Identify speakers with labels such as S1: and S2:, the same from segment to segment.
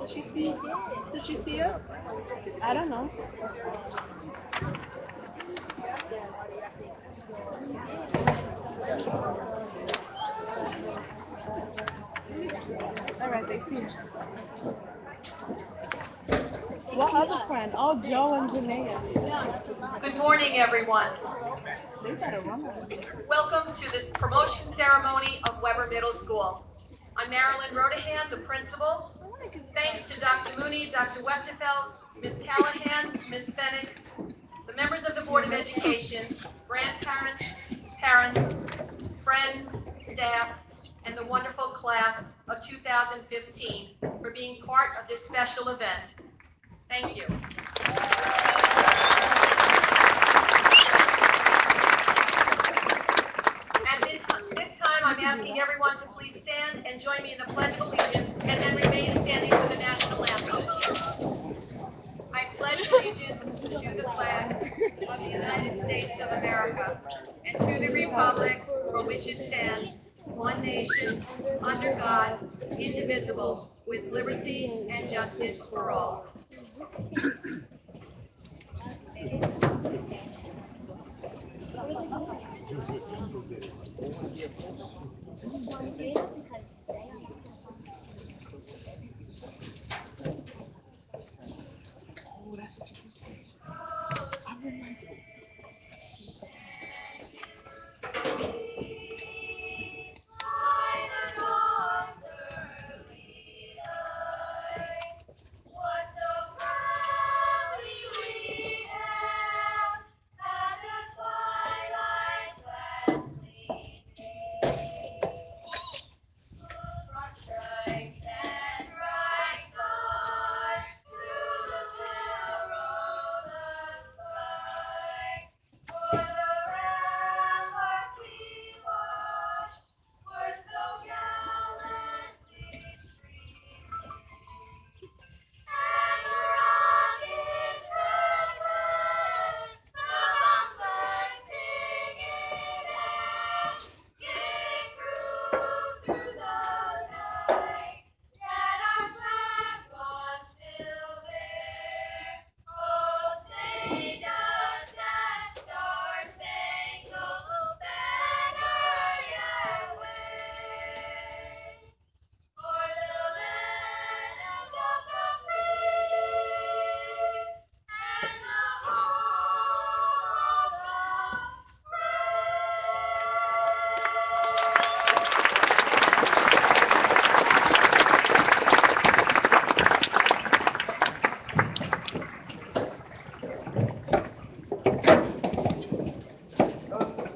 S1: Did she see? Did she see us? I don't know. All right, they see. What other friend? Oh, Joe and Janaea.
S2: Good morning, everyone.
S1: They better run.
S2: Welcome to this promotion ceremony of Weber Middle School. I'm Marilyn Rodahan, the principal. Thanks to Dr. Mooney, Dr. Westerfeld, Ms. Callahan, Ms. Fennick, the members of the Board of Education, grandparents, parents, friends, staff, and the wonderful class of 2015 for being part of this special event. Thank you. At this time, I'm asking everyone to please stand and join me in the Pledge of Allegiance, and then remain standing for the national anthem. I pledge allegiance to the flag of the United States of America and to the republic for which it stands, one nation, under God, indivisible, with liberty and justice for all.
S1: Oh, that's what you keep saying.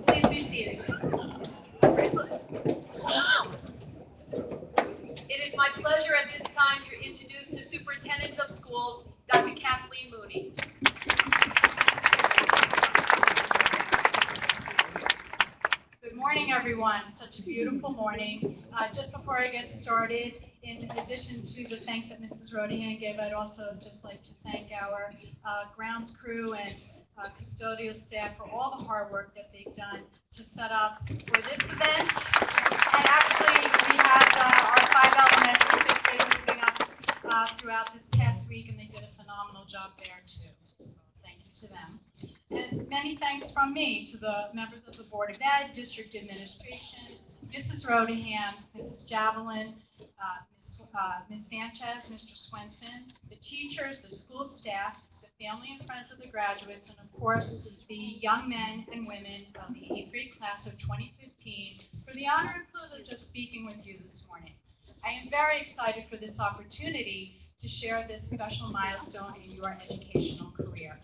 S2: Please be seated. It is my pleasure at this time to introduce the Superintendent of Schools, Dr. Kathleen Mooney.
S3: Good morning, everyone. Such a beautiful morning. Just before I get started, in addition to the thanks that Mrs. Rodahan gave, I'd also just like to thank our grounds crew and custodial staff for all the hard work that they've done to set up for this event. And actually, we had our 5 elementary, 6th graders giving us throughout this past week, and they did a phenomenal job there too. So thank you to them. And many thanks from me to the members of the Board of Ed, District Administration, Mrs. Rodahan, Mrs. Javelin, Ms. Sanchez, Mr. Swenson, the teachers, the school staff, the family and friends of the graduates, and of course, the young men and women of the 8th grade class of 2015 for the honor and privilege of speaking with you this morning. I am very excited for this opportunity to share this special milestone in your educational career.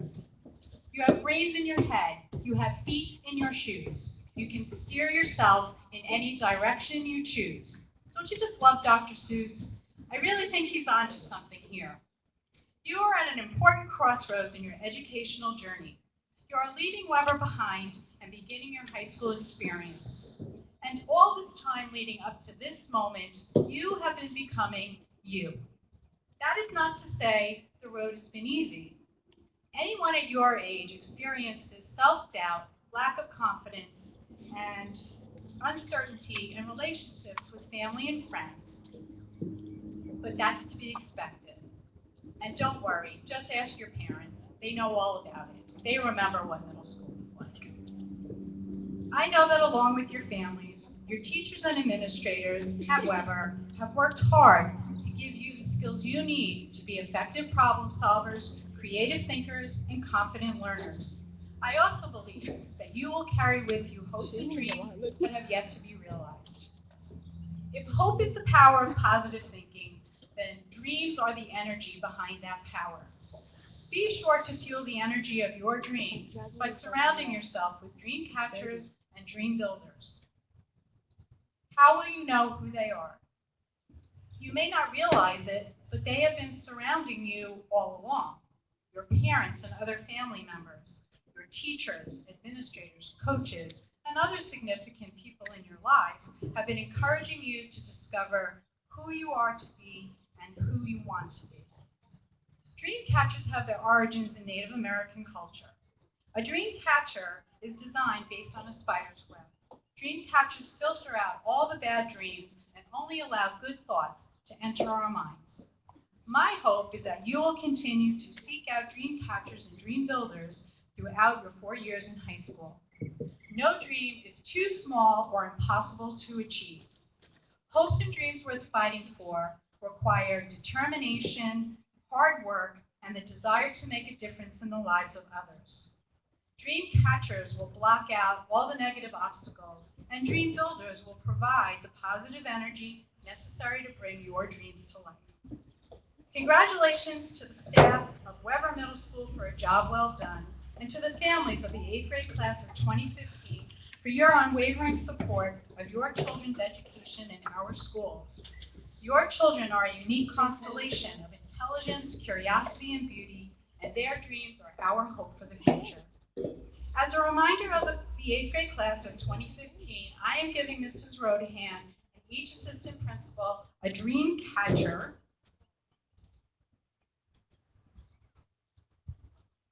S3: You have brains in your head. You have feet in your shoes. You can steer yourself in any direction you choose. Don't you just love Dr. Seuss? I really think he's onto something here. You are at an important crossroads in your educational journey. You are leaving Weber behind and beginning your high school experience. And all this time leading up to this moment, you have been becoming you. That is not to say the road has been easy. Anyone at your age experiences self-doubt, lack of confidence, and uncertainty in relationships with family and friends. But that's to be expected. And don't worry, just ask your parents. They know all about it. They remember what middle school was like. I know that along with your families, your teachers and administrators at Weber have worked hard to give you the skills you need to be effective problem solvers, creative thinkers, and confident learners. I also believe that you will carry with you hopes and dreams that have yet to be realized. If hope is the power of positive thinking, then dreams are the energy behind that power. Be sure to fuel the energy of your dreams by surrounding yourself with dream catchers and dream builders. How will you know who they are? You may not realize it, but they have been surrounding you all along. Your parents and other family members, your teachers, administrators, coaches, and other significant people in your lives have been encouraging you to discover who you are to be and who you want to be. Dream catchers have their origins in Native American culture. A dream catcher is designed based on a spider's web. Dream catchers filter out all the bad dreams and only allow good thoughts to enter our minds. My hope is that you will continue to seek out dream catchers and dream builders throughout your 4 years in high school. No dream is too small or impossible to achieve. Hopes and dreams worth fighting for require determination, hard work, and the desire to make a difference in the lives of others. Dream catchers will block out all the negative obstacles, and dream builders will provide the positive energy necessary to bring your dreams to life. Congratulations to the staff of Weber Middle School for a job well done, and to the families of the 8th grade class of 2015 for your unwavering support of your children's education in our schools. Your children are a unique constellation of intelligence, curiosity, and beauty, and their dreams are our hope for the future. As a reminder of the 8th grade class of 2015, I am giving Mrs. Rodahan and each assistant principal a dream catcher.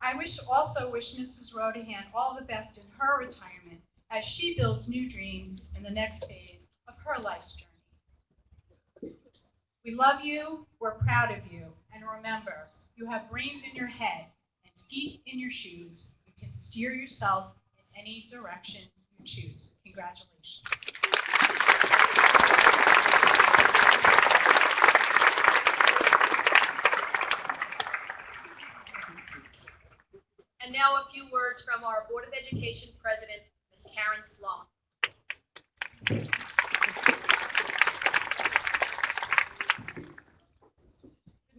S3: I also wish Mrs. Rodahan all the best in her retirement as she builds new dreams in the next phase of her life's journey. We love you, we're proud of you, and remember, you have brains in your head and feet in your shoes. You can steer yourself in any direction you choose. Congratulations.
S2: And now a few words from our Board of Education President, Ms. Karen Sloan.
S4: Good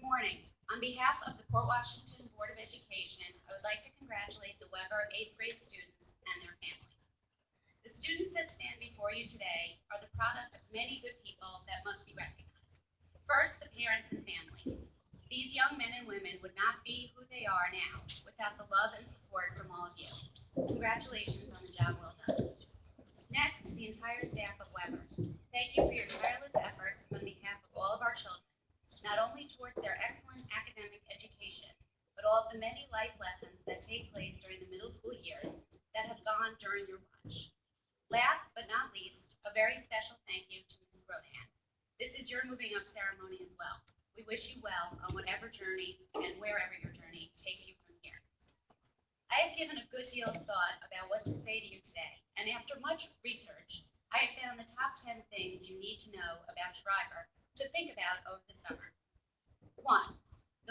S4: morning. On behalf of the Port Washington Board of Education, I would like to congratulate the Weber 8th grade students and their families. The students that stand before you today are the product of many good people that must be recognized. First, the parents and families. These young men and women would not be who they are now without the love and support from all of you. Congratulations on the job well done. Next, to the entire staff of Weber, thank you for your tireless efforts on behalf of all of our children, not only towards their excellent academic education, but all of the many life lessons that take place during the middle school years that have gone during your watch. Last but not least, a very special thank you to Mrs. Rodahan. This is your moving up ceremony as well. We wish you well on whatever journey and wherever your journey takes you from here. I have given a good deal of thought about what to say to you today, and after much research, I have found the top 10 things you need to know about Schreiber to think about over the summer. 1,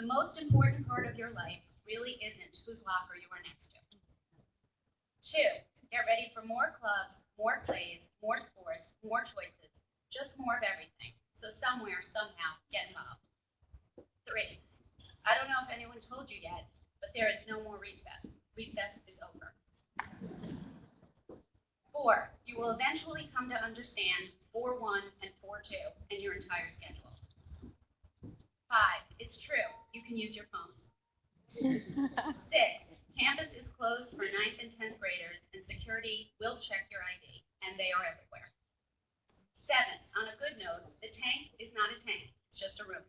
S4: the most important part of your life really isn't whose locker you are next to. 2, get ready for more clubs, more plays, more sports, more choices, just more of everything. So somewhere, somehow, get involved. 3, I don't know if anyone told you yet, but there is no more recess. Recess is over. 4, you will eventually come to understand 4-1 and 4-2 and your entire schedule. 5, it's true, you can use your phones. 6, campus is closed for 9th and 10th graders, and security will check your ID, and they are everywhere. 7, on a good note, the tank is not a tank, it's just a room.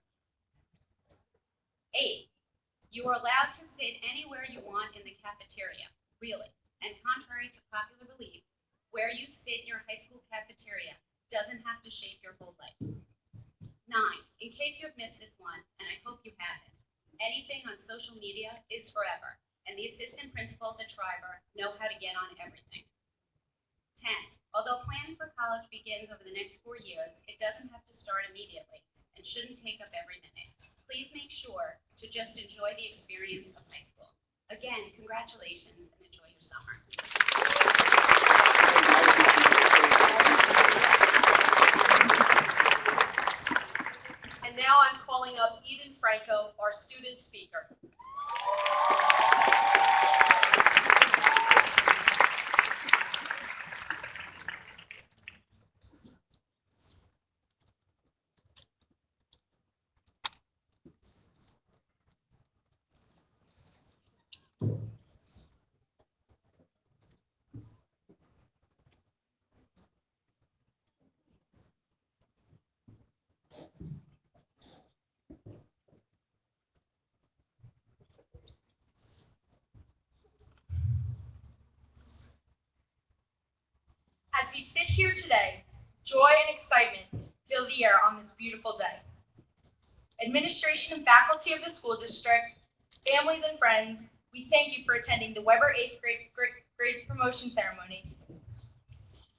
S4: 8, you are allowed to sit anywhere you want in the cafeteria, really, and contrary to popular belief, where you sit in your high school cafeteria doesn't have to shape your whole life. 9, in case you have missed this one, and I hope you haven't, anything on social media is forever, and the assistant principals at Schreiber know how to get on everything. 10. Although planning for college begins over the next 4 years, it doesn't have to start immediately and shouldn't take up every minute. Please make sure to just enjoy the experience of high school. Again, congratulations and enjoy your summer.
S2: And now I'm calling up Eden Franco, our student speaker. As we sit here today, joy and excitement fill the air on this beautiful day. Administration and faculty of the school district, families and friends, we thank you for attending the Weber 8th grade promotion ceremony.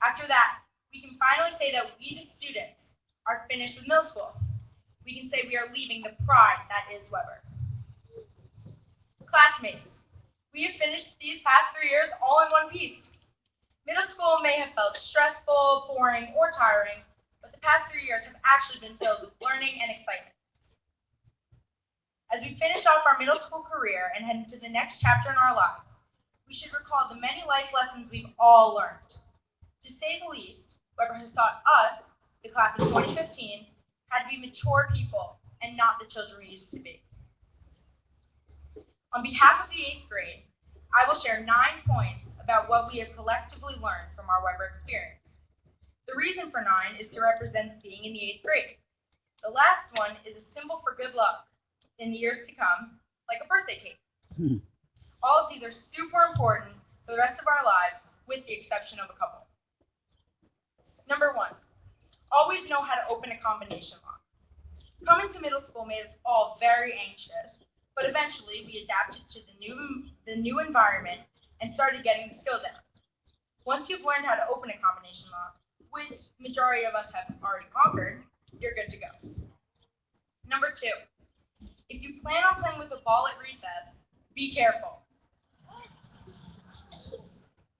S2: After that, we can finally say that we, the students, are finished with middle school. We can say we are leaving the pride that is Weber. Classmates, we have finished these past 3 years all in one piece. Middle school may have felt stressful, boring, or tiring, but the past 3 years have actually been filled with learning and excitement. As we finish off our middle school career and head into the next chapter in our lives, we should recall the many life lessons we've all learned. To say the least, Weber has taught us, the class of 2015, how to be mature people and not the children we used to be. On behalf of the 8th grade, I will share 9 points about what we have collectively learned from our Weber experience. The reason for 9 is to represent being in the 8th grade. The last one is a symbol for good luck in the years to come, like a birthday cake. All of these are super important for the rest of our lives, with the exception of a couple. Number 1, always know how to open a combination lock. Coming to middle school made us all very anxious, but eventually we adapted to the new environment and started getting the skill down. Once you've learned how to open a combination lock, which majority of us have already conquered, you're good to go. Number 2, if you plan on playing with a ball at recess, be careful.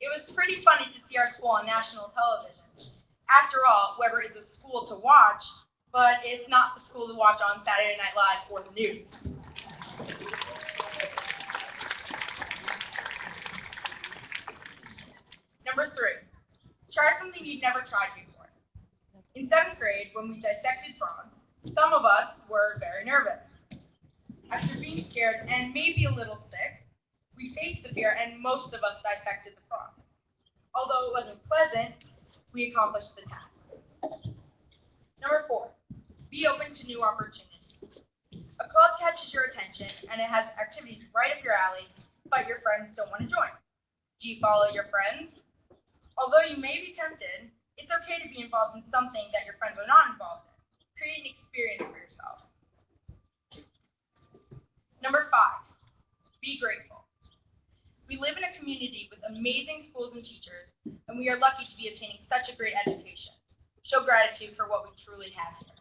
S2: It was pretty funny to see our school on national television. After all, Weber is a school to watch, but it's not the school to watch on Saturday Night Live or the news. Number 3, try something you've never tried before. In 7th grade, when we dissected frogs, some of us were very nervous. After being scared and maybe a little sick, we faced the fear and most of us dissected the frog. Although it wasn't pleasant, we accomplished the task. Number 4, be open to new opportunities. A club catches your attention and it has activities right up your alley, but your friends don't want to join. Do you follow your friends? Although you may be tempted, it's okay to be involved in something that your friends are not involved in. Create an experience for yourself. Number 5, be grateful. We live in a community with amazing schools and teachers, and we are lucky to be obtaining such a great education. Show gratitude for what we truly have here.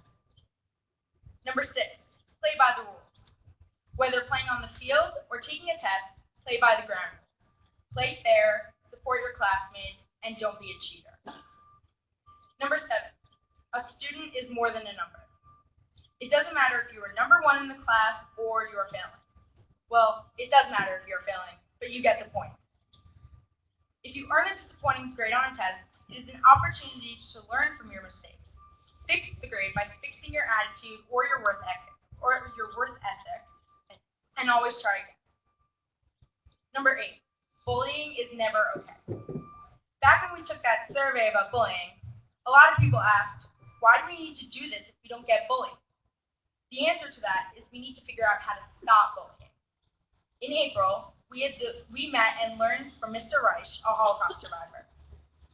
S2: Number 6, play by the rules. Whether playing on the field or taking a test, play by the ground rules. Play fair, support your classmates, and don't be a cheater. Number 7, a student is more than a number. It doesn't matter if you are number 1 in the class or you're failing. Well, it does matter if you're failing, but you get the point. If you earn a disappointing grade on a test, it is an opportunity to learn from your mistakes. Fix the grade by fixing your attitude or your worth ethic, and always try again. Number 8, bullying is never okay. Back when we took that survey about bullying, a lot of people asked, why do we need to do this if we don't get bullied? The answer to that is we need to figure out how to stop bullying. In April, we met and learned from Mr. Reich, a Holocaust survivor.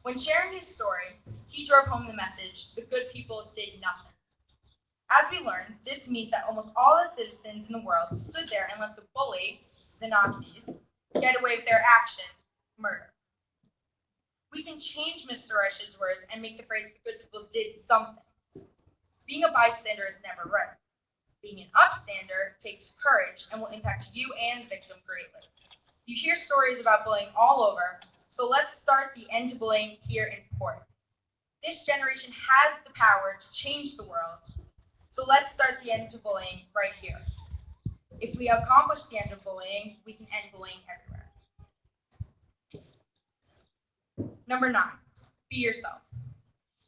S2: When sharing his story, he drove home the message, the good people did nothing.
S5: As we learned, this meant that almost all the citizens in the world stood there and let the bully, the Nazis, get away with their action, murder. We can change Mr. Rush's words and make the phrase, the good people did something. Being a bystander is never right. Being an upstander takes courage and will impact you and the victim greatly. You hear stories about bullying all over, so let's start the end to bullying here in Port. This generation has the power to change the world, so let's start the end to bullying right here. If we accomplish the end of bullying, we can end bullying everywhere. Number 9, be yourself.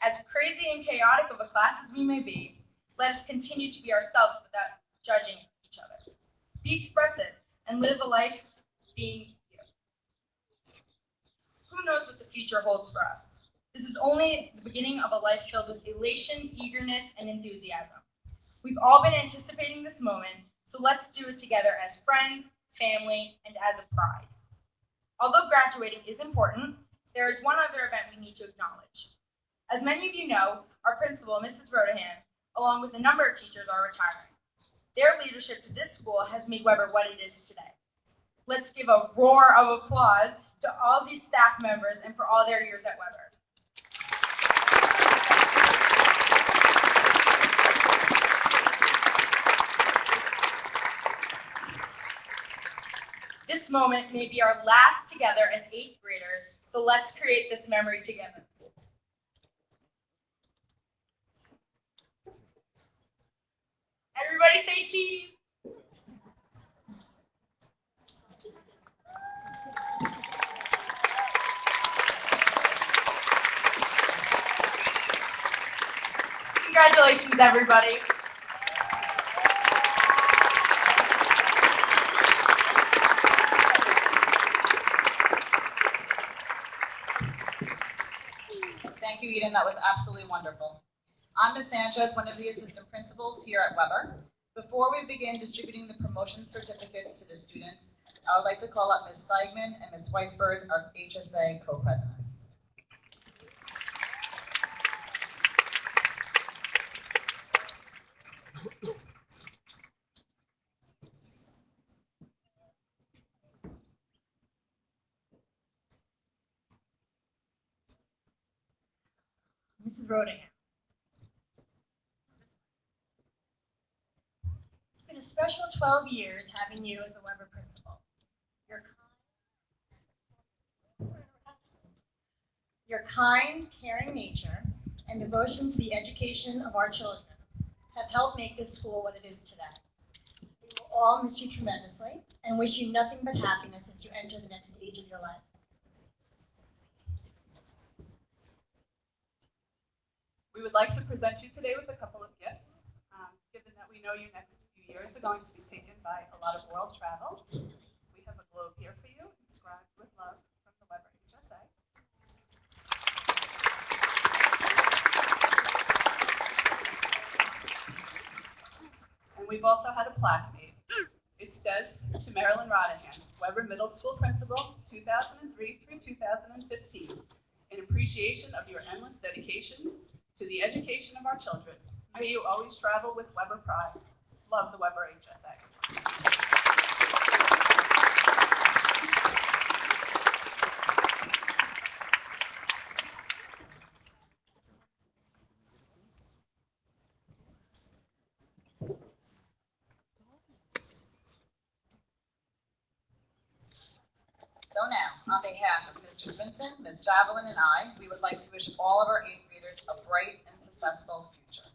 S5: As crazy and chaotic of a class as we may be, let us continue to be ourselves without judging each other. Be expressive and live a life being you. Who knows what the future holds for us? This is only the beginning of a life filled with elation, eagerness, and enthusiasm. We've all been anticipating this moment, so let's do it together as friends, family, and as a pride. Although graduating is important, there is one other event we need to acknowledge. As many of you know, our principal, Mrs. Rodahan, along with a number of teachers, are retiring. Their leadership to this school has made Weber what it is today. Let's give a roar of applause to all these staff members and for all their years at Weber. This moment may be our last together as 8th graders, so let's create this memory together. Everybody say cheese. Congratulations, everybody.
S6: Thank you, Eden. That was absolutely wonderful. I'm Ms. Sanchez, one of the assistant principals here at Weber. Before we begin distributing the promotion certificates to the students, I would like to call up Ms. Steigman and Ms. Weisberg, our HSA co-presidents.
S5: Mrs. Rodahan.
S7: It's been a special 12 years having you as the Weber principal. Your kind, caring nature and devotion to the education of our children have helped make this school what it is today. We will all miss you tremendously and wish you nothing but happiness as you enter the next stage of your life.
S1: We would like to present you today with a couple of gifts. Given that we know your next few years are going to be taken by a lot of world travel, we have a globe here for you, inscribed with love from the Weber HSA. And we've also had a plaque made. It says, to Marilyn Rodahan, Weber Middle School Principal, 2003 through 2015, in appreciation of your endless dedication to the education of our children. May you always travel with Weber pride. Love the Weber HSA.
S6: So now, on behalf of Mr. Swinson, Ms. Javelin, and I, we would like to wish all of our 8th graders a bright and successful future.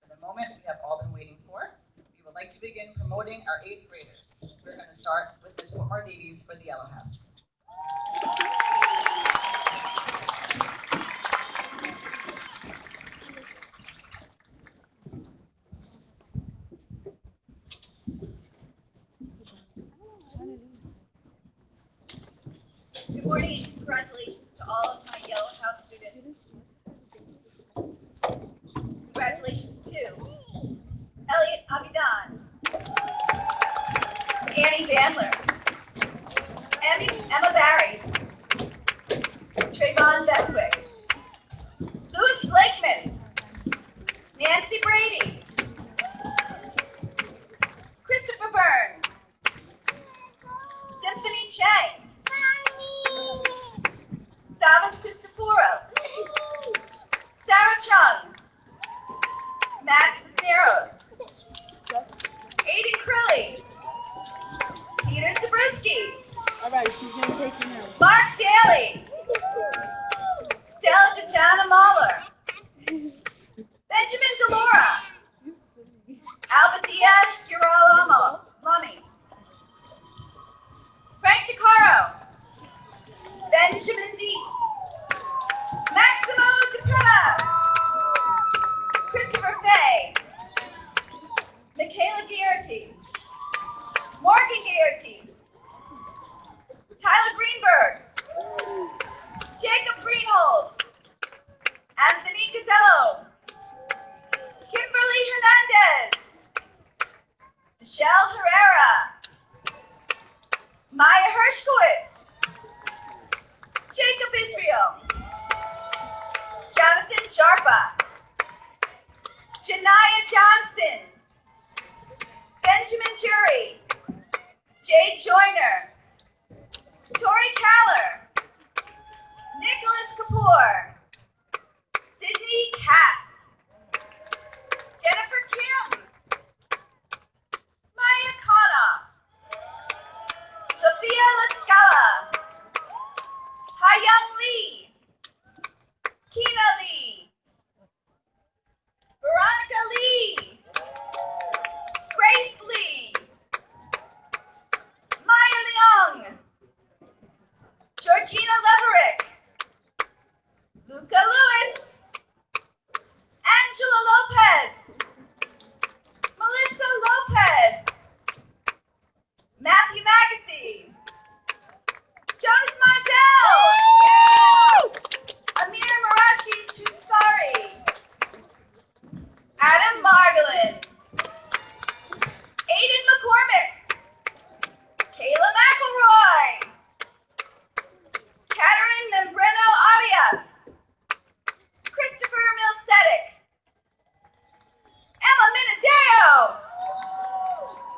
S6: For the moment we have all been waiting for, we would like to begin promoting our 8th graders. We're going to start with Ms. Whitmore Davies for the Yellow House.
S7: Good morning and congratulations to all of my Yellow House students. Congratulations to Elliot Avidan, Annie Bandler, Emma Barry, Trayvon Beswick, Louis Blakeman, Nancy Brady,
S5: Gagliardi, Tyler Greenberg, Jacob Greenholz, Anthony Gazzello, Kimberly Hernandez, Michelle Herrera, Maya Hershkowitz, Jacob Israel, Jonathan Jarpa, Janaya Johnson, Benjamin Jury, Jay Joyner, Tori Caller, Nicholas Kapoor, Sydney Cass, Jennifer Kim, Maya Konoff, Sophia Lascala, Hayoung Lee, Kina Lee, Veronica Lee, Grace Lee, Maya Leong, Georgina Leverick, Luca Lewis, Angela Lopez, Melissa Lopez, Matthew Magacy, Jonas Mizell, Amir Marashi Shustari, Adam Margolin, Aiden McCormick, Kayla McElroy, Katerine Membreno Arias, Christopher Milsetic, Emma Minadeo,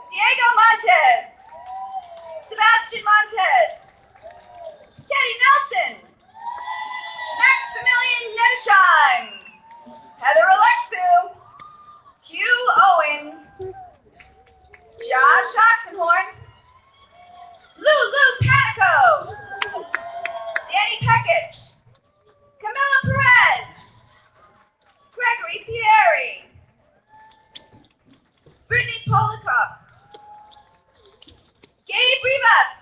S5: Diego Montez, Sebastian Montez, Teddy Nelson, Maximilian Nedesheim, Heather Alexu, Hugh Owens, Josh Oxenhorn, Lulu Panico, Danny Peckich, Camilla Perez, Gregory Pieri, Brittany Polikoff, Gabe Rivas,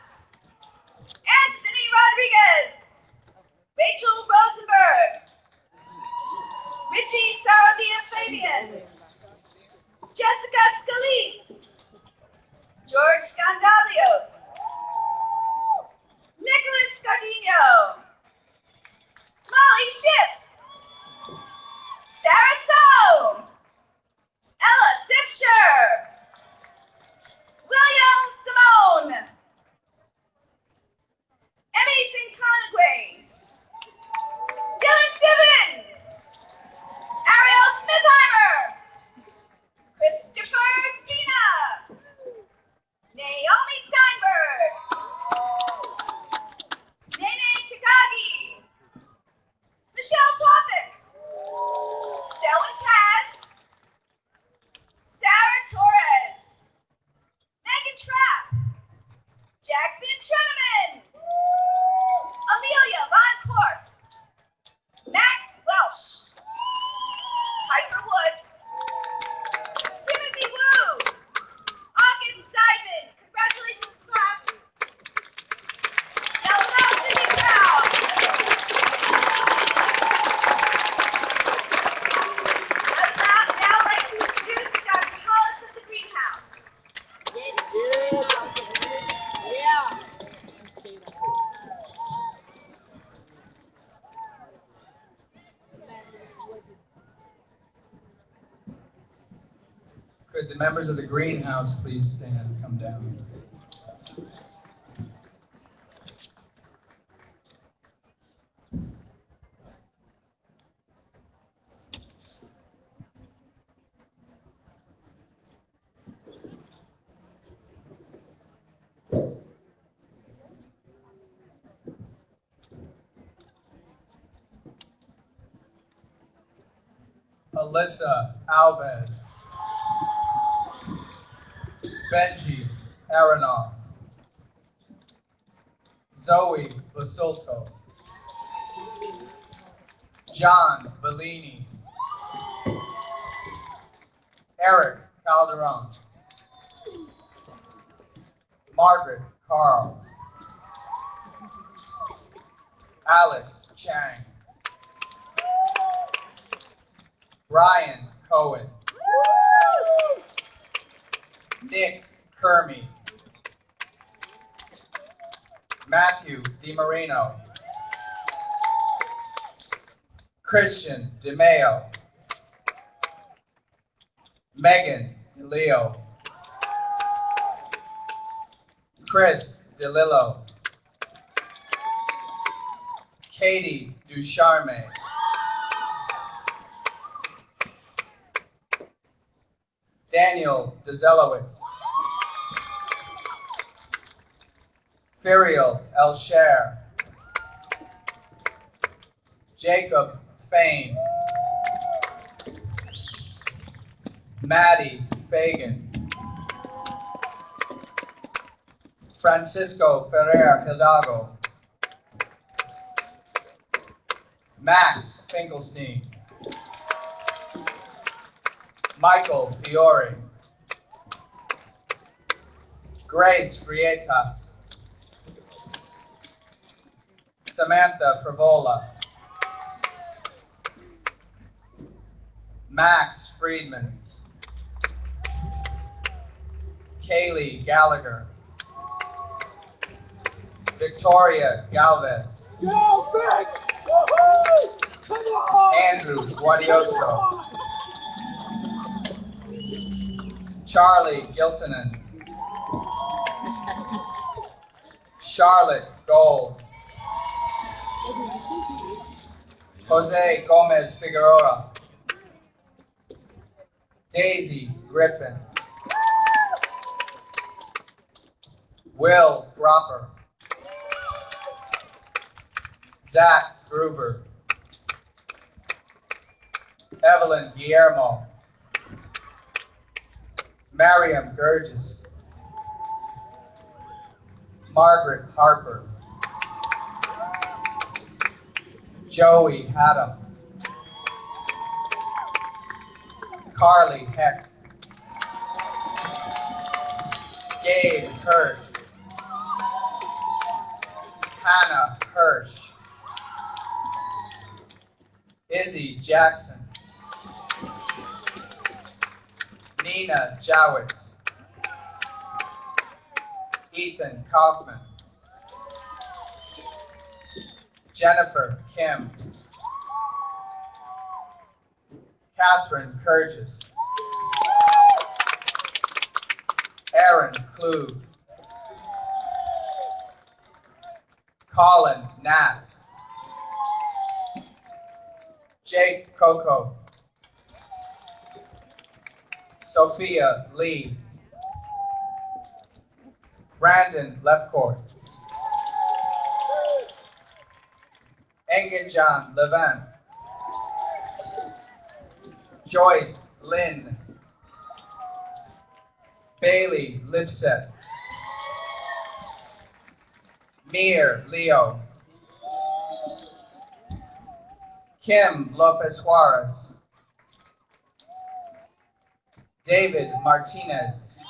S5: Anthony Rodriguez, Rachel Rosenberg, Richie Saravia Fabian, Jessica Scalise, George Scandalios, Nicholas Gardino, Molly Schiff, Sarah So, Ella Sifsher, William Simone, Emmy Sinconagwe, Dylan Sivan, Ariel Smithheimer, Christopher Spina, Naomi Steinberg, Nene Takagi, Michelle Tofik, Selwyn Taz, Sarah Torres, Megan Trapp, Jackson Treneman, Amelia Von Korf, Max Welsh, Piper Woods, Timothy Wu, August Seidman, congratulations class, Delano Cindy Brown. I would now like to introduce Dr. Hollis of the Greenhouse.
S8: Could the members of the greenhouse please stand and come down? Alyssa Alves. Benji Aronoff. Zoe Basulto. John Bellini. Eric Calderon. Margaret Carl. Alex Chang. Brian Cohen. Nick Kermy. Matthew DiMarino, Christian DeMayo, Megan DeLeo, Chris DeLillo, Katie Ducharme, Daniel DeZelowitz, Firial Elsher, Jacob Fain, Maddie Fagan, Francisco Ferrer Hidalgo, Max Finkelstein, Michael Fiore, Grace Frietas, Samantha Frivola, Max Friedman, Kaylee Gallagher, Victoria Galvez, Andrew Guadioso, Charlie Gilsonen, Charlotte Gold, Jose Gomez Figueroa, Daisy Griffin, Will Gropper, Zach Gruber, Evelyn Guillermo, Mariam Burgess, Margaret Harper, Joey Haddam, Carly Heck, Gabe Hirsch, Hannah Hirsch, Izzy Jackson, Nina Jowitz, Ethan Kaufman, Jennifer Kim, Catherine Kurgis, Aaron Klug, Colin Natz, Jake Coco, Sophia Lee, Brandon Lefcourt, Engenjan Levin, Joyce Lynn, Bailey Lipset, Mir Leo, Kim Lopez Juarez, David Martinez,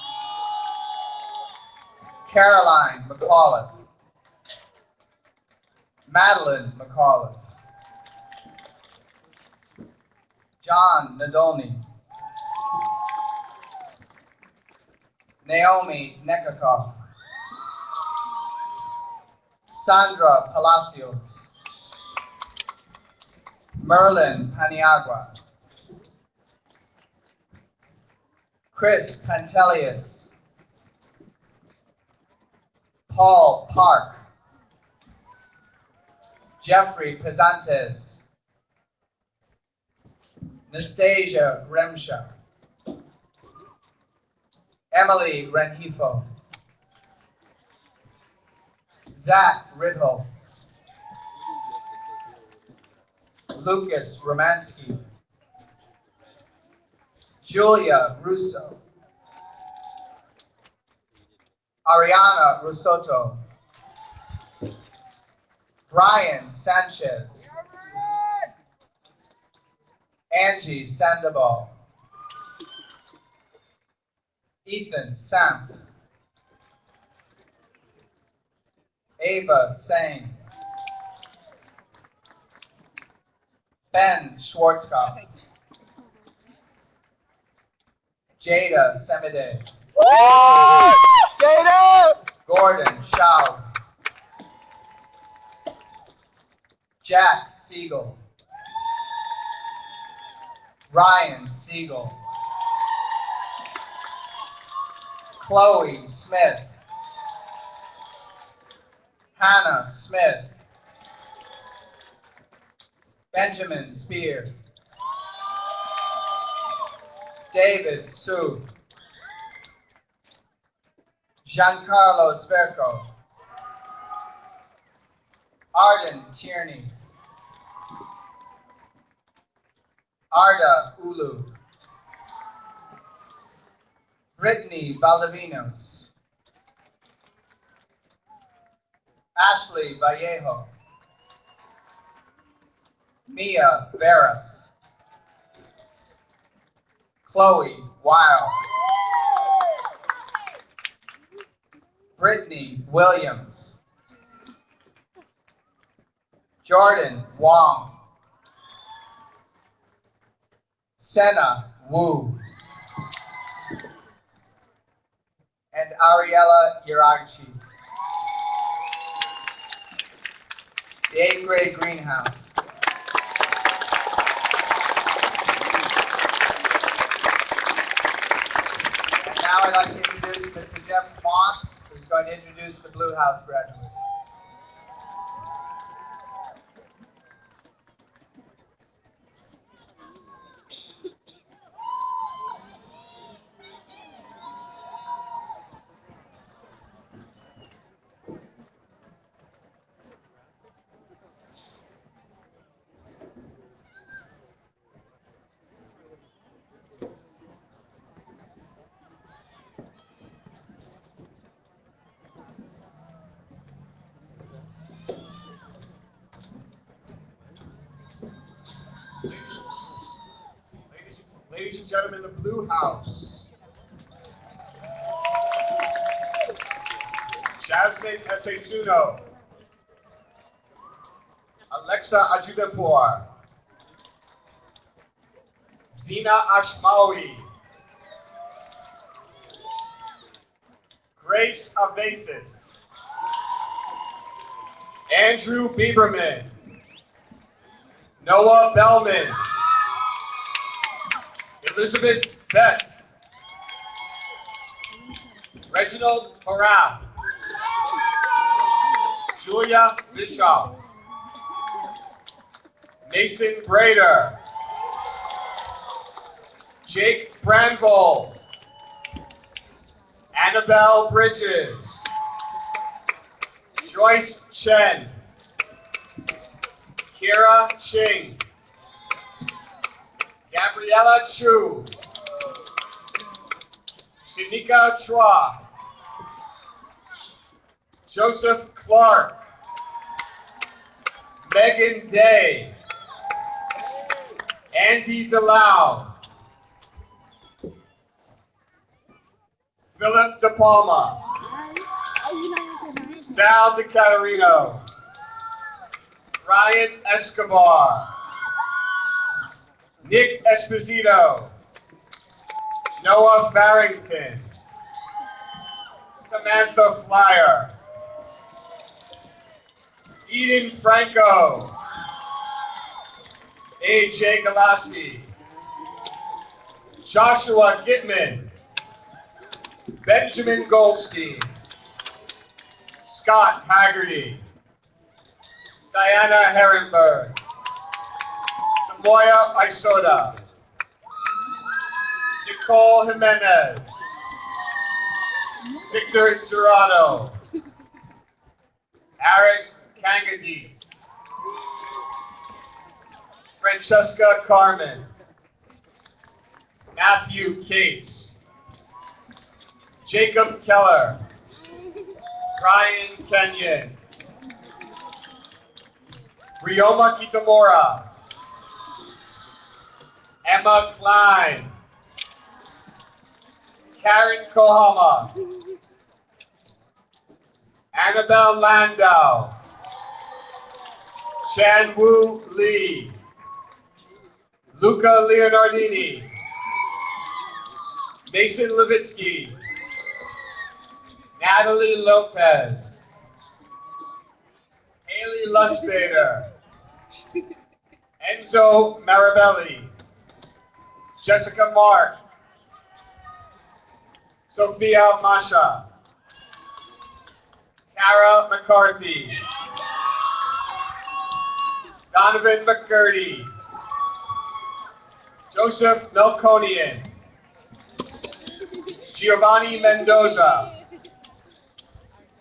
S8: Caroline McAuliffe, Madeline McAuliffe, John Nadolny, Naomi Nekakov, Sandra Palacios, Merlin Paniagua, Chris Pantelius, Paul Park, Jeffrey Pezantes, Nastasia Remsha, Emily Renhifo, Zach Ritholtz, Lucas Romansky, Julia Russo, Ariana Rusotto, Brian Sanchez, Angie Sandoval, Ethan Samt, Ava Sang, Ben Schwarzkopf, Jada Semide, Jada! Gordon Shaw, Jack Siegel. Ryan Siegel. Chloe Smith. Hannah Smith. Benjamin Spear. David Su. Giancarlo Sverco. Arden Tierney. Arda Ulu. Brittany Valdivinos. Ashley Vallejo. Mia Veras. Chloe Weil. Brittany Williams. Jordan Wong. Senna Wu. And Ariella Yarachi. The 8th grade greenhouse. And now I'd like to introduce Mr. Jeff Moss, who's going to introduce the Blue House graduates.
S9: Ladies and gentlemen, the Blue House. Jasmine Esetuno. Alexa Ajudapour. Zina Ashmawi. Grace Avesis. Andrew Bieberman. Noah Bellman. Elizabeth Betts. Reginald Morath. Julia Bischoff. Mason Brader. Jake Brandvold. Annabelle Bridges. Joyce Chen. Kira Ching. Gabriella Chu. Shanika Chua. Joseph Clark. Megan Day. Andy DeLau. Philip De Palma. Sal DeCaterino. Ryan Escobar. Nick Esposito. Noah Farrington. Samantha Flyer. Eden Franco. AJ Galassi. Joshua Gitman. Benjamin Goldstein. Scott Haggerty. Diana Herrenberg. Samoya Isoda. Nicole Jimenez. Victor Gerardo. Aris Kangadis. Francesca Carmen. Matthew Cates. Jacob Keller. Brian Kenyon. Ryoma Kitamura. Emma Klein. Karen Kohama. Annabelle Landau. Shan-Woo Lee. Luca Leonardini. Mason Levitsky. Natalie Lopez. Haley Lustbader. Enzo Marabelli. Jessica Mark. Sophia Masha. Tara McCarthy. Donovan McCurdy. Joseph Melkonian. Giovanni Mendoza.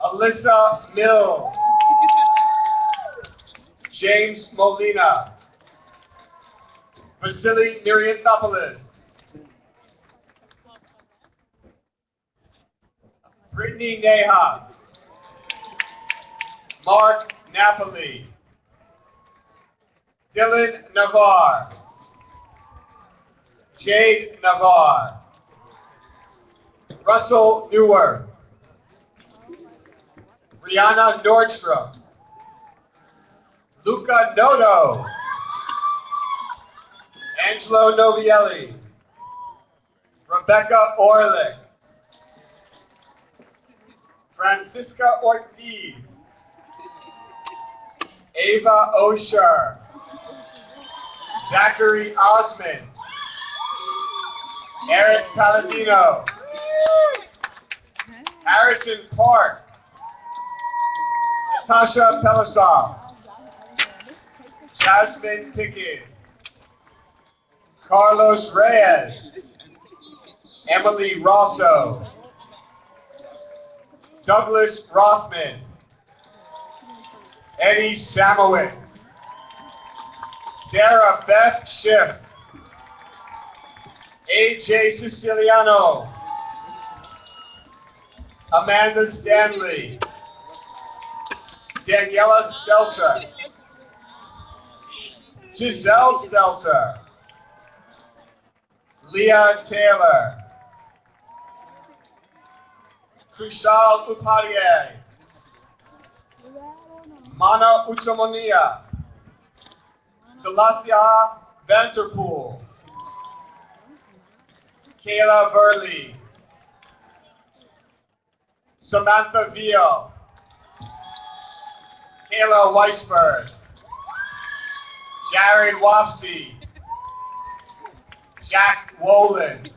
S9: Alyssa Mills. James Molina. Vasily Myrianthopoulos. Brittany Nahas. Mark Napoli. Dylan Navarre. Jade Navarre. Russell Neuwirth. Rihanna Nordstrom. Luca Noto. Angelo Novielli. Rebecca Orlick. Francisca Ortiz. Ava Osher. Zachary Osman. Eric Palladino. Harrison Park. Natasha Pelisov. Jasmine Pickett. Carlos Reyes. Emily Rosso. Douglas Rothman. Eddie Samowitz. Sarah Beth Schiff. AJ Siciliano. Amanda Stanley. Daniela Stelzer. Giselle Stelzer. Leah Taylor. Kushal Upadhyay. Mana Utsamonia. Delassia Vanterpool. Kayla Verley. Samantha Veal. Kayla Weisberg. Jared Wapsie. Jack Wolin.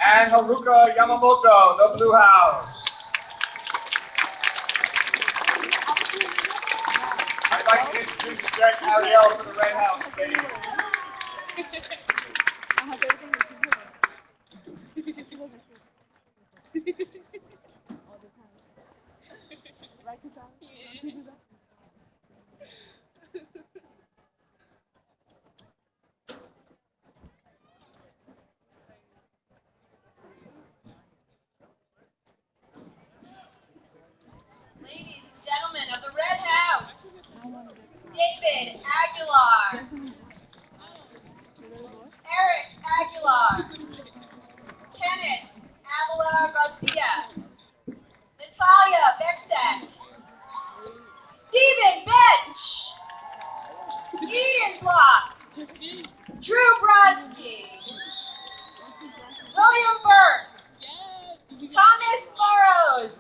S9: And Haruka Yamamoto, the Blue House. I'd like to introduce Jack Ariel for the Red House, please.
S2: Ladies and gentlemen of the Red House, David Aguilar, Eric Aguilar, Kenneth Avila Garcia, Natalia Bexek, Stephen Bench, Eden Block, Drew Brodsky, William Burke, Thomas Burrows,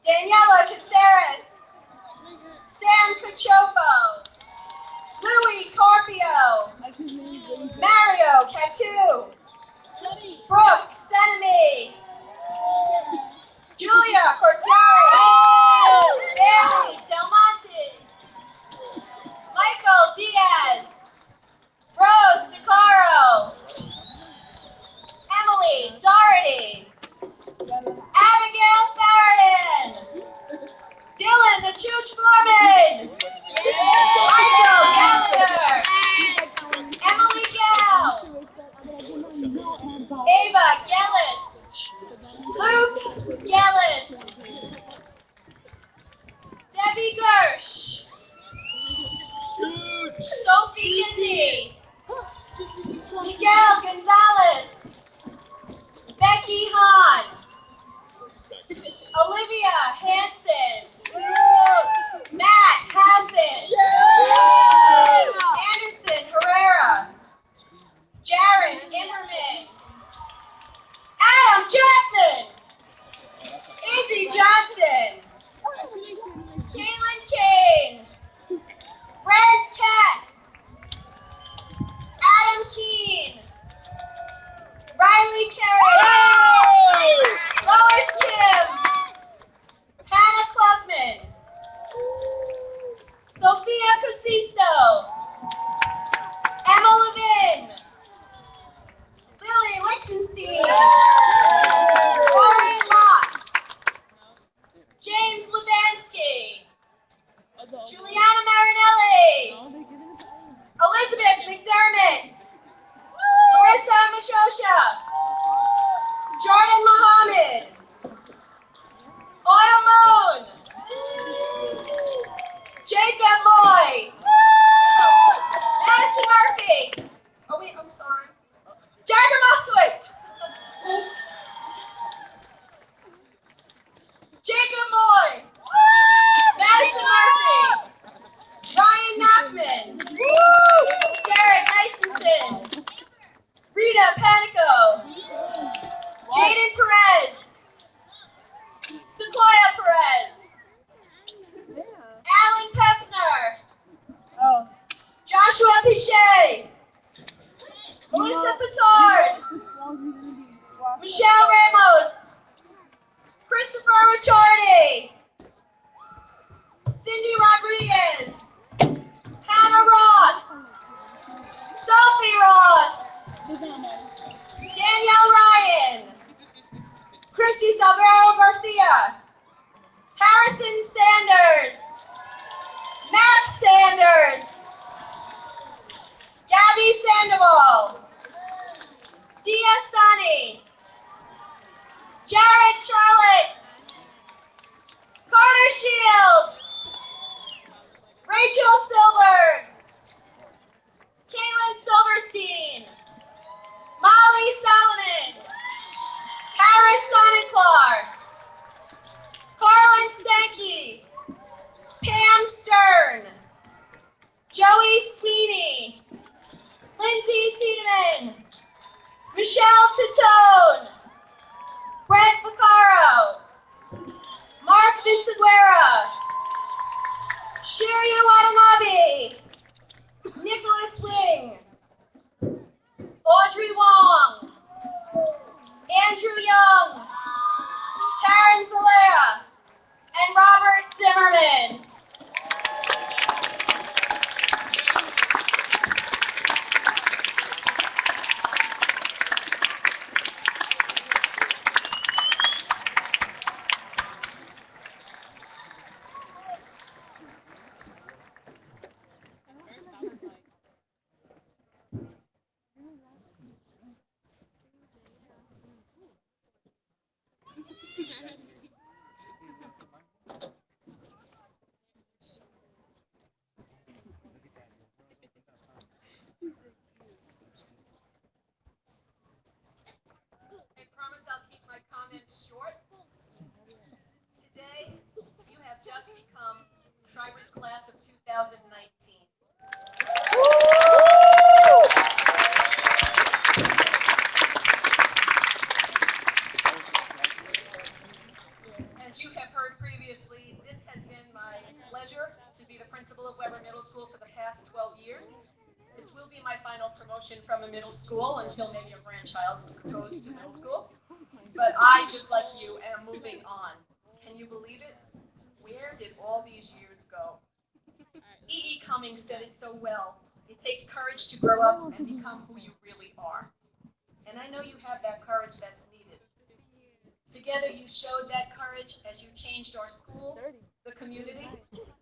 S2: Daniela Caceres, Sam Cachopo, Louis Carpio, Mario Catu, Brooke Senemy, Julia Corsiari, Bailey Del Monte, Michael Diaz, Rose DeCaro, Emily Doherty, Abigail Farron, Dylan the Chooch Foreman, Michael Gallagher, Emily Gall, Ava Gellis, Luke Gellis, Debbie Gersh, Sophie Indy, Miguel Gonzalez, Becky Hahn, Olivia Hansen, Matt Hassan, Anderson Herrera, Jared Immerman, Adam Jackman, Izzy Johnson, Caitlin Kane,
S7: Ricciardi, Cindy Rodriguez, Hannah Roth, Sophie Roth, Danielle Ryan, Christy Salvero Garcia, Harrison Sanders, Matt Sanders, Gabby Sandoval, Dia Sani, Jared Charlotte, Carter Shields, Rachel Silberg, Caitlin Silverstein, Molly Solomon, Harris Sonic-Clark, Carlin Stanky, Pam Stern, Joey Sweeney, Lindsay Tiedemann, Michelle Tatone, Brent Vaccaro, Mark Vinciguerra, Shiryu Watanabe, Nicholas Wing, Audrey Wong, Andrew Young, Karen Zalea, and Robert Zimmerman.
S2: I promise I'll keep my comments short. Today, you have just become Shriver's Class of 2019. As you have heard previously, this has been my pleasure to be the principal of Weber Middle School for the past 12 years. This will be my final promotion from a middle school until maybe a grandchild goes to middle school. But I, just like you, am moving on. Can you believe it? Where did all these years go? E.E. Cummings said it so well. It takes courage to grow up and become who you really are. And I know you have that courage that's needed. Together you showed that courage as you changed our school, the community,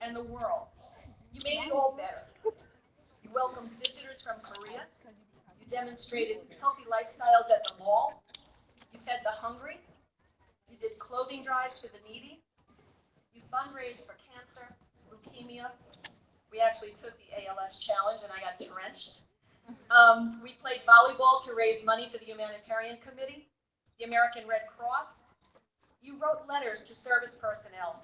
S2: and the world. You made it all better. You welcomed visitors from Korea. You demonstrated healthy lifestyles at the mall. You fed the hungry. You did clothing drives for the needy. You fundraised for cancer, leukemia. We actually took the ALS challenge and I got drenched. We played volleyball to raise money for the Humanitarian Committee, the American Red Cross. You wrote letters to service personnel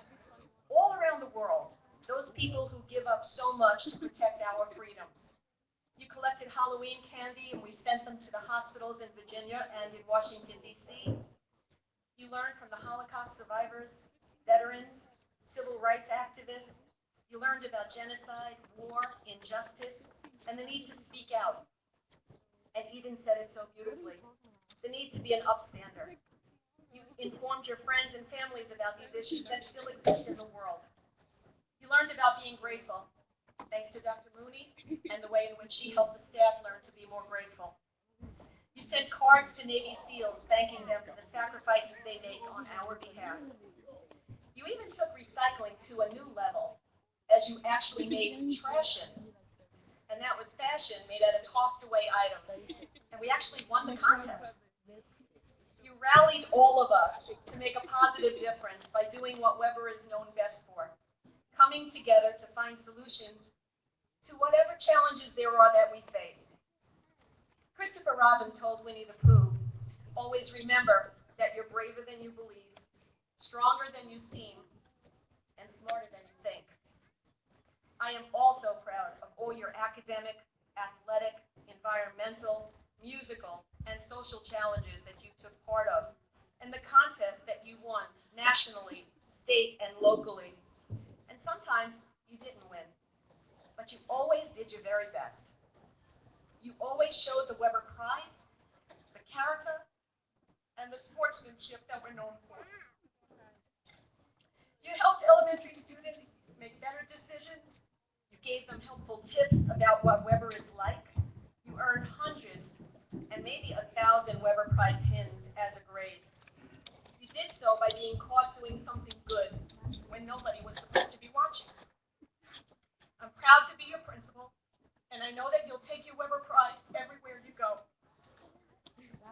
S2: all around the world, those people who give up so much to protect our freedoms. You collected Halloween candy and we sent them to the hospitals in Virginia and in Washington, D.C. You learned from the Holocaust survivors, veterans, civil rights activists. You learned about genocide, war, injustice, and the need to speak out. And Eden said it so beautifully, the need to be an upstander. You informed your friends and families about these issues that still exist in the world. You learned about being grateful, thanks to Dr. Mooney and the way in which she helped the staff learn to be more grateful. You sent cards to Navy SEALs thanking them for the sacrifices they make on our behalf. You even took recycling to a new level as you actually made trashion. And that was fashion made out of tossed away items. And we actually won the contest. You rallied all of us to make a positive difference by doing what Weber is known best for, coming together to find solutions to whatever challenges there are that we face. Christopher Robin told Winnie the Pooh, always remember that you're braver than you believe, stronger than you seem, and smarter than you think. I am also proud of all your academic, athletic, environmental, musical, and social challenges that you took part of, and the contests that you won nationally, state, and locally. And sometimes you didn't win, but you always did your very best. You always showed the Weber pride, the character, and the sportsmanship that we're known for. elementary students make better decisions. You gave them helpful tips about what Weber is like. You earned hundreds and maybe 1,000 Weber Pride pins as a grade. You did so by being caught doing something good when nobody was supposed to be watching. I'm proud to be your principal, and I know that you'll take your Weber Pride everywhere you go.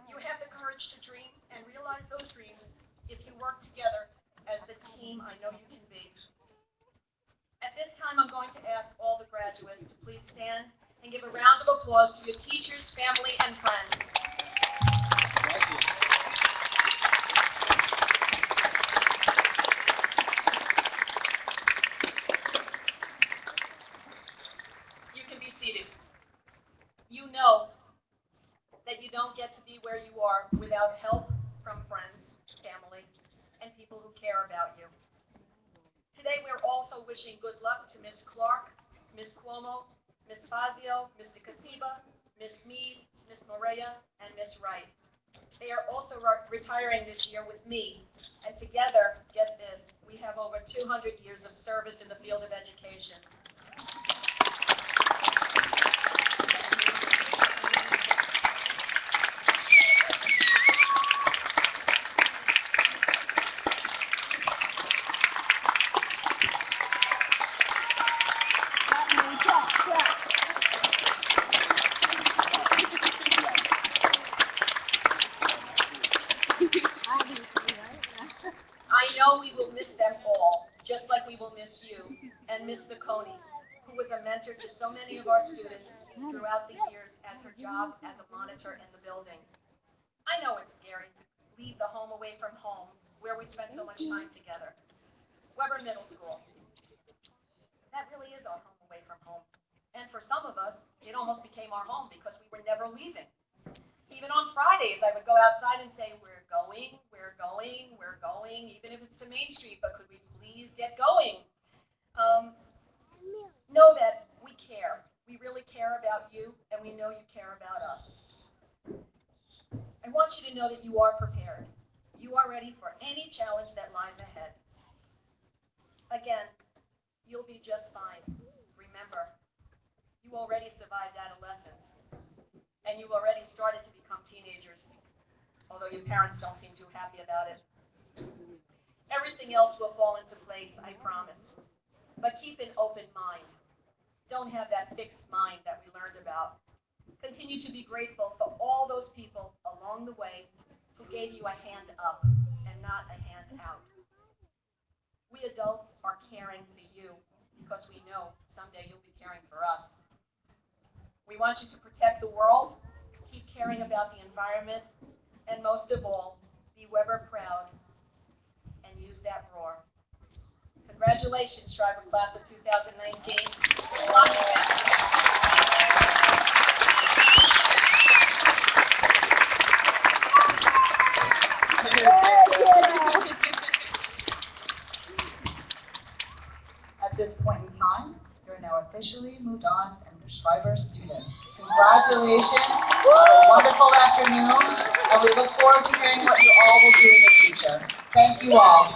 S2: You have the courage to dream and realize those dreams if you work together as the team I know you can be. At this time, I'm going to ask all the graduates to please stand and give a round of applause to your teachers, family, and friends. You can be seated. You know that you don't get to be where you are without help from friends, family, and people who care about you. Today, we're also wishing good luck to Ms. Clark, Ms. Cuomo, Ms. Fazio, Mr. Casiba, Ms. Mead, Ms. Morea, and Ms. Wright. They are also retiring this year with me, and together, get this, we have over 200 years of service in the field of education. I know we will miss them all, just like we will miss you and Miss Sacconi, who was a mentor to so many of our students throughout the years as her job as a monitor in the building. I know it's scary to leave the home away from home, where we spent so much time together. Weber Middle School. That really is our home away from home. And for some of us, it almost became our home because we were never leaving. Even on Fridays, I would go outside and say, we're going, even if it's to Main Street, but could we please get going? Know that we care. We really care about you, and we know you care about us. I want you to know that you are prepared. You are ready for any challenge that lies ahead. Again, you'll be just fine. Remember, you already survived adolescence, and you already started to become teenagers, although your parents don't seem too happy about it. Everything else will fall into place, I promise. But keep an open mind. Don't have that fixed mind that we learned about. Continue to be grateful for all those people along the way who gave you a hand up and not a hand out. We adults are caring for you because we know someday you'll be caring for us. We want you to protect the world, keep caring about the environment, and most of all, be Weber proud and use that roar. Congratulations, Schreiber Class of 2019. Good luck with
S6: At this point in time, you're now officially moved on and the Schreiber students. Congratulations, wonderful afternoon, and we look forward to hearing what you all will do in the future. Thank you all.